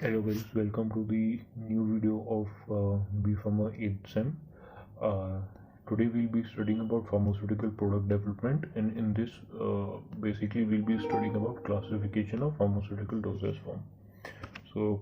Hello guys, welcome to the new video of B Pharma 8th Sem. Uh, Today we'll be studying about pharmaceutical product development, and in this basically we'll be studying about classification of pharmaceutical dosage form. So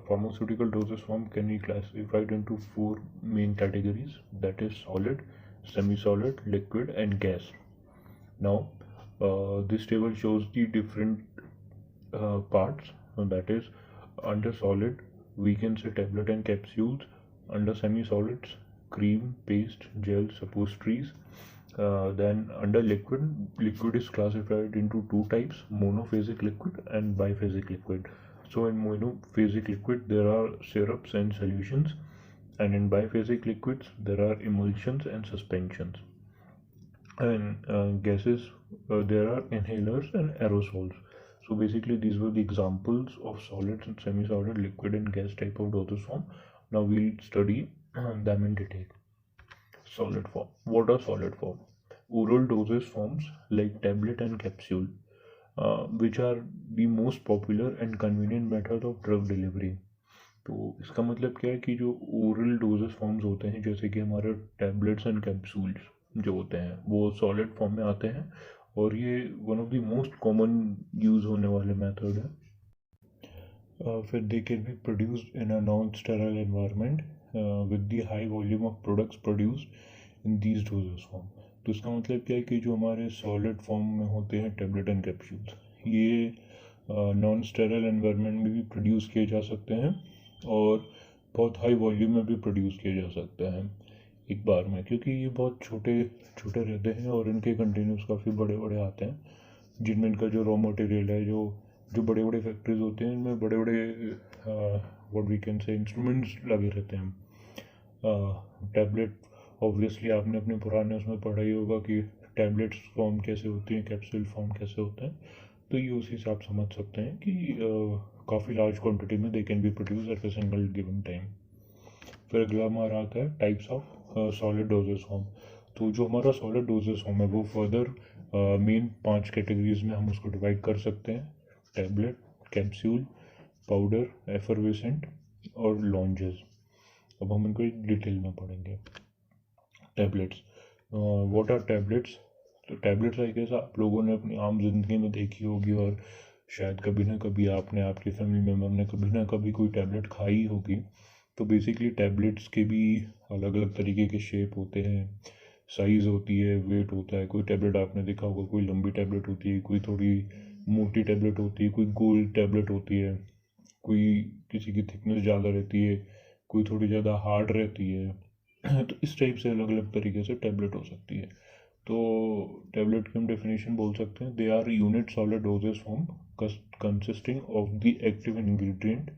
pharmaceutical dosage form can be classified into four main categories, that is solid, semi-solid, liquid and gas. Now this table shows the different parts, that is under solid we can say tablet and capsules, under semi-solids cream, paste, gel, suppositories. Then under liquid is classified into two types, monophasic liquid and biphasic liquid. So in monophasic liquid there are syrups and solutions, and in biphasic liquids there are emulsions and suspensions. And gases, there are inhalers and aerosols. So basically these were the examples of solid and semi-solid, liquid and gas type of dosage form. Now we'll study them in detail. Solid form. What are solid form? Oral dosage forms like tablet and capsule, which are the most popular and convenient method of drug delivery. तो इसका मतलब क्या है कि जो oral doses forms होते हैं, जैसे कि हमारे टैबलेट्स एंड कैप्सूल्स जो होते हैं, वो सॉलिड फॉर्म में आते हैं और ये one of the most common use होने वाले मेथड है. फिर they can be produced in a non sterile environment with the high volume of products produced in these doses form. तो इसका मतलब क्या है कि जो हमारे सॉलिड फॉर्म में होते हैं टैबलेट एंड कैप्सूल्स, ये नॉन स्टेराइल एनवायरनमेंट में भी प्रोड्यूस किए जा सकते हैं और बहुत हाई वॉल्यूम में भी प्रोड्यूस किए जा सकते हैं एक बार में, क्योंकि ये बहुत छोटे छोटे रहते हैं और इनके कंटेनर्स काफ़ी बड़े बड़े आते हैं, जिनमें इनका जो रॉ मटेरियल है, जो जो बड़े बड़े फैक्ट्रीज होते हैं, इनमें बड़े बड़े what we can say instruments लगे रहते हैं. टैबलेट ऑब्वियसली आपने अपने पुराने उसमें पढ़ा ही होगा कि टैबलेट्स फॉर्म कैसे होती हैं, कैप्सूल फॉर्म कैसे होता है. तो ये उसी से आप समझ सकते हैं कि काफ़ी लार्ज क्वांटिटी में they can be produce at a single given time. फिर अगला हमारा आता है types of solid dosage form. तो जो हमारा सॉलिड डोजेज फॉर्म है वो फर्दर मेन 5 कैटेगरीज में हम उसको डिवाइड कर सकते हैं: टैबलेट, कैप्सूल, पाउडर, एफरवेसेंट और लॉन्जेस. अब हम इनको डिटेल में पढ़ेंगे. टैबलेट्स. What are tablets? तो टैबलेट्स आई गेस आप लोगों ने अपनी आम जिंदगी में देखी होगी, और शायद कभी ना कभी आपने, आपके फैमिली मेम्बर ने कभी ना कभी कोई टैबलेट खाई होगी. तो बेसिकली टैबलेट्स के भी अलग अलग तरीके के शेप होते हैं, साइज़ होती है, वेट होता है. कोई टैबलेट आपने देखा होगा, कोई लंबी टैबलेट होती है, कोई थोड़ी मोटी टैबलेट होती है, कोई गोल टैबलेट होती है, कोई किसी की थिकनेस ज़्यादा रहती है, कोई थोड़ी ज़्यादा हार्ड रहती है. तो इस टाइप से अलग अलग तरीके से टैबलेट हो सकती है. तो टैबलेट की हम डेफिनेशन बोल सकते हैं, they are unit solid dosage form consisting of the active ingredient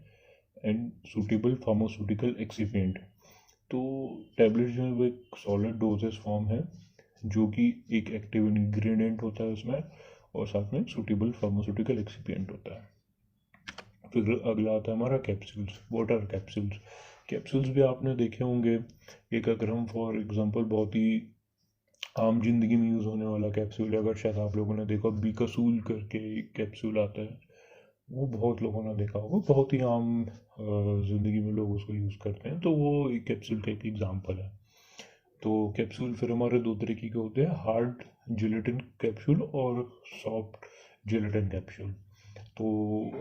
and suitable pharmaceutical excipient. तो टैबलेट जो है वो एक सॉलिड डोजेज फॉर्म है, जो कि एक एक्टिव इंग्रेडिएंट होता है उसमें, और साथ में सुटेबल फार्मास्यूटिकल एक्सिपिएंट होता है. फिर अगला आता है हमारा capsules. What are capsules? Capsules भी आपने देखे होंगे. एक अगर हम फॉर एग्जांपल बहुत ही आम जिंदगी में यूज़ होने वाला कैप्सूल, अगर शायद आप लोगों ने देखा, बीकासूल करके कैप्सूल आता है, वो बहुत लोगों ने देखा होगा, बहुत ही आम ज़िंदगी में लोग उसको यूज़ करते हैं. तो वो एक कैप्सूल का एक एग्जांपल है. तो कैप्सूल फिर हमारे दो तरीके के होते हैं: हार्ड जिलेटिन कैप्सूल और सॉफ्ट जिलेटिन कैप्सूल. तो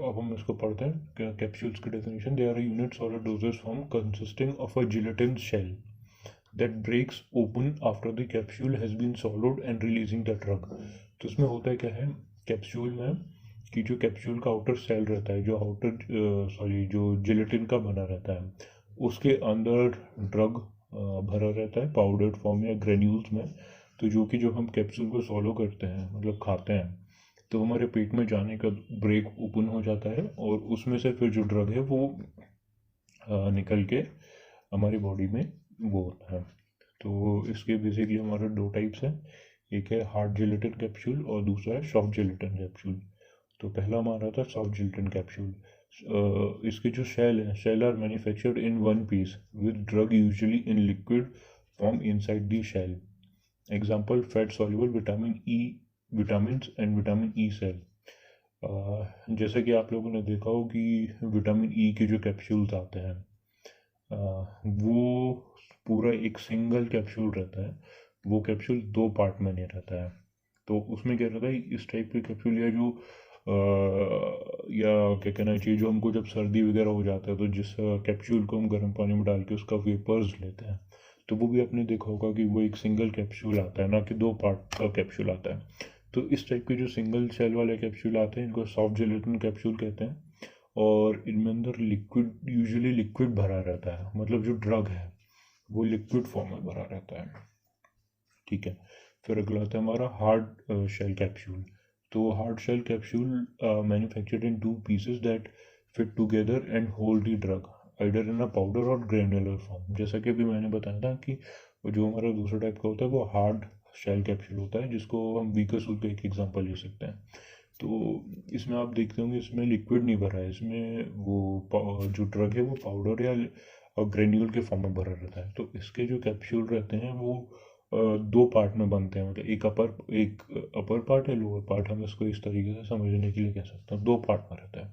अब हम इसको पढ़ते हैं. कैप्सूल्स की definition: they are unit solid dosage form consisting of a gelatin shell that breaks open after the capsule has been swallowed and releasing the drug. तो इसमें होता है क्या है कैप्सूल में, कि जो कैप्सूल का आउटर सेल रहता है, जो जो जिलेटिन का बना रहता है, उसके अंदर ड्रग भरा रहता है पाउडर्ड फॉर्म या ग्रेन्यूल्स में. तो जो कि जब हम कैप्सूल को सॉलो करते हैं, मतलब खाते हैं, तो हमारे पेट में जाने का ब्रेक ओपन हो जाता है और उसमें से फिर जो ड्रग है वो निकल के हमारी बॉडी में वो होता है. तो इसके बेसिकली हमारे दो टाइप्स हैं, एक है हार्ड जिलेटिन कैप्सूल और दूसरा है सॉफ्ट जिलेटिन कैप्सूल. तो पहला हमारा था सॉफ्ट जिलेटिन कैप्सूल. इसके जो शेल है, shell are manufactured in one piece with drug usually in liquid form inside the shell. Example: fat soluble vitamin E, vitamin and vitamin E cell. जैसे कि आप लोगों ने देखा हो कि विटामिन ई के जो कैप्सूल्स आते हैं वो पूरा एक सिंगल कैप्सूल रहता है। वो कैप्सूल दो पार्ट में नहीं रहता है। तो उसमें क्या रहता है, इस टाइप के कैप्सूल या जो या क्या कहना चाहिए, जो हमको जब सर्दी वगैरह हो जाता है तो जिस कैप्सूल को हम गर्म पानी में डाल के उसका वेपर्स लेते हैं, तो वो भी आपने देखा होगा कि वो एक सिंगल कैप्सूल आता है, ना कि दो पार्ट का कैप्सूल आता है। तो इस टाइप के जो सिंगल सेल वाले कैप्सूल आते हैं इनको सॉफ्ट जेलेटिन कैप्सूल कहते हैं। और इनमें अंदर लिक्विड, यूजुअली लिक्विड भरा रहता है, मतलब जो ड्रग है वो लिक्विड फॉर्म में भरा रहता है। ठीक है। फिर अगला आता है हमारा हार्ड शेल कैप्सूल। तो hard shell capsule manufactured in two pieces that fit together and hold the drug either in a powder or granular form. जैसा कि अभी मैंने बताया था कि जो हमारा दूसरा टाइप का होता है वो हार्ड शेल कैप्सूल होता है, जिसको हम वीकसूल का एक एग्जांपल ले सकते हैं। तो इसमें आप देखते होंगे इसमें लिक्विड नहीं भरा है, इसमें वो जो ड्रग है वो पाउडर या ग्रेन्यूल के फॉर्म में भरा रहता है। तो इसके जो कैप्सूल रहते हैं वो दो पार्ट में बनते हैं, मतलब एक अपर पार्ट है, लोअर पार्ट, हम इसको इस तरीके से समझने के लिए कह सकते हैं, दो पार्ट में रहता है।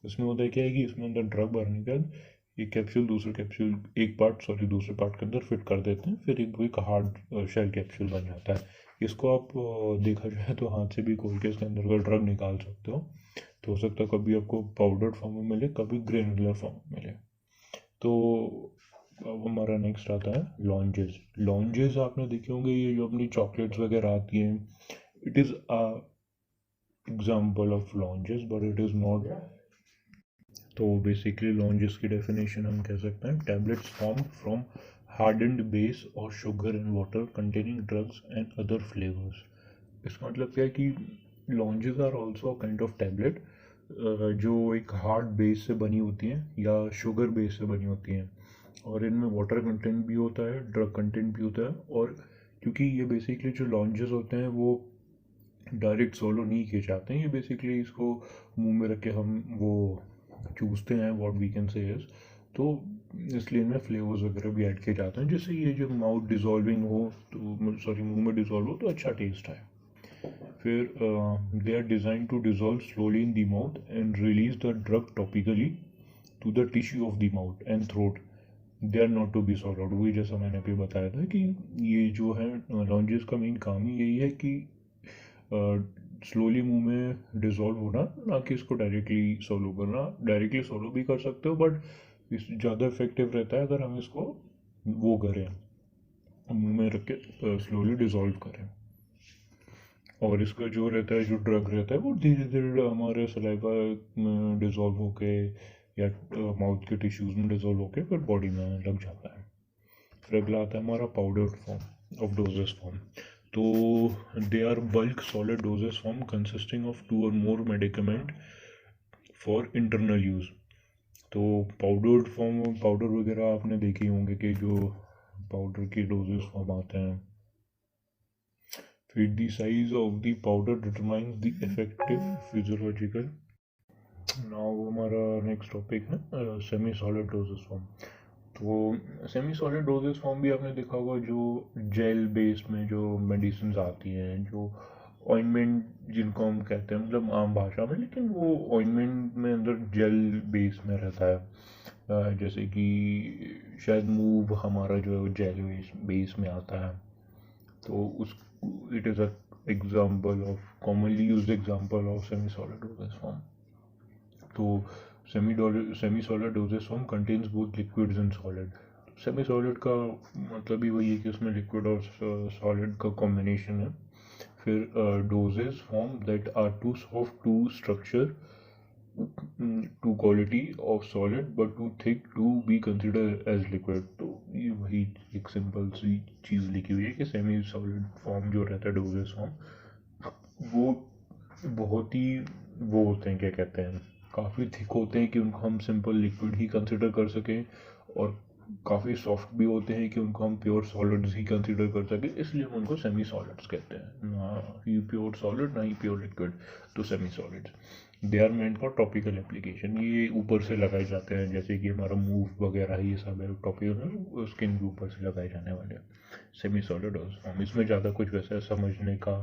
इसमें होता है क्या है कि इसमें अंदर ड्रग भरने के बाद एक कैप्सूल दूसरे कैप्सूल एक पार्ट सॉरी दूसरे पार्ट के अंदर फिट कर देते हैं, फिर एक हार्ड शेल कैप्सूल बन जाता है। इसको आप देखा जाए तो हाथ से भी खोल के इसके अंदर का ड्रग निकाल सकते हो। तो हो सकता है कभी आपको पाउडर्ड फॉर्म में मिले, कभी ग्रेनुलर फॉर्म में मिले। तो अब हमारा नेक्स्ट आता है लॉन्जेस। लॉन्जेस आपने देखे होंगे, ये जो अपनी चॉकलेट्स वगैरह आती हैं, it is a example of lounges but it is not. तो बेसिकली लॉन्जेस की डेफिनेशन हम कह सकते हैं tablets form from hardened base or sugar in water containing drugs and other flavors। इसका मतलब क्या है कि lozenges are also kind of tablet जो एक हार्ड बेस से बनी होती हैं या शुगर बेस से बनी होती हैं, और इनमें वाटर कंटेंट भी होता है, ड्रग कंटेंट भी होता है। और क्योंकि ये बेसिकली जो लॉन्जेस होते हैं वो डायरेक्ट सोलो नहीं किए जाते हैं, ये बेसिकली इसको मुंह में रख के हम वो चूसते हैं, what we can say is. तो इसलिए इनमें फ्लेवर्स वगैरह भी ऐड किए जाते हैं जिससे ये जो माउथ डिजॉल्विंग हो, तो सॉरी मुंह में डिजॉल्व हो तो अच्छा टेस्ट है। फिर they are design to dissolve slowly in the mouth and release the drug topically to the tissue of the mouth and throat. They are not to be swallowed. वही जैसा मैंने अभी बताया था कि ये जो है लॉन्जेस का मेन काम ही यही है कि स्लोली मुंह में डिजॉल्व होना, ना कि इसको डायरेक्टली सोलो करना। डायरेक्टली सोलो भी कर सकते हो बट इस ज़्यादा इफेक्टिव रहता है अगर हम इसको वो करें, मुंह में रख के स्लोली डिजॉल्व करें। और इसका जो रहता है, जो ड्रग रहता है वो धीरे धीरे हमारे सलाइवा में डिजॉल्व होके या माउथ के टिश्यूज़ में डिजॉल्व होके फिर बॉडी में लग जाता है। फिर अगला आता है हमारा powder form of dosage form. तो they are bulk solid dosage form consisting of two और more medicament for internal use. तो पाउडर्ड फॉर्म, पाउडर वगैरह आपने देखे होंगे कि जो पाउडर के डोजेस फॉर्म आते हैं। फिर the size of the powder determines the effective physiological. Now हमारा नेक्स्ट टॉपिक है सेमी सॉलिड डोजेस फॉर्म। तो सेमी सॉलिड डोजेस फॉर्म भी आपने देखा होगा, जो जेल बेस में जो मेडिसिन आती हैं, जो ऑइंटमेंट जिनको हम कहते हैं मतलब आम भाषा में, लेकिन वो ऑइंटमेंट में अंदर जेल बेस में रहता है। जैसे कि शायद मूव हमारा जो है वो जेल बेस में आता है। तो उस it is a example of commonly use example of semi solid dosage form. तो semi solid dosage form contains both liquids and solid. Semi solid का मतलब ही वही है कि उसमें लिक्विड और सॉलिड का कॉम्बिनेशन है। फिर dosage form that are too soft to structure, to quality of solid but too thick to be consider as liquid. तो ये वही एक सिंपल सी चीज़ लिखी हुई है कि सेमी सॉलिड फॉर्म जो रहता है डोजेस फॉर्म वो बहुत ही वो होते हैं, क्या कहते हैं, काफ़ी थिक होते हैं कि उनको हम सिंपल लिक्विड ही कंसिडर कर सकें, और काफ़ी सॉफ्ट भी होते हैं कि उनको हम प्योर सॉलिड्स ही कंसिडर कर सकें, इसलिए हम उनको सेमी सॉलिड्स कहते हैं, ना ही प्योर सॉलिड ना ही प्योर लिक्विड। तो semi solids they are meant for topical application. ये ऊपर से लगाए जाते हैं, जैसे कि हमारा मूव वगैरह ये सब है टॉपिकल, स्किन के ऊपर से लगाए जाने वाले सेमी सॉलिड फॉर्म। इसमें ज़्यादा कुछ वैसा समझने का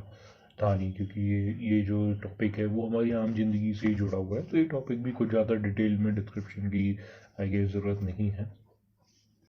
था नहीं, क्योंकि ये जो टॉपिक है वो हमारी आम ज़िंदगी से ही जुड़ा हुआ है, तो ये टॉपिक भी कुछ ज़्यादा डिटेल में डिस्क्रिप्शन की आई गेस ज़रूरत नहीं है।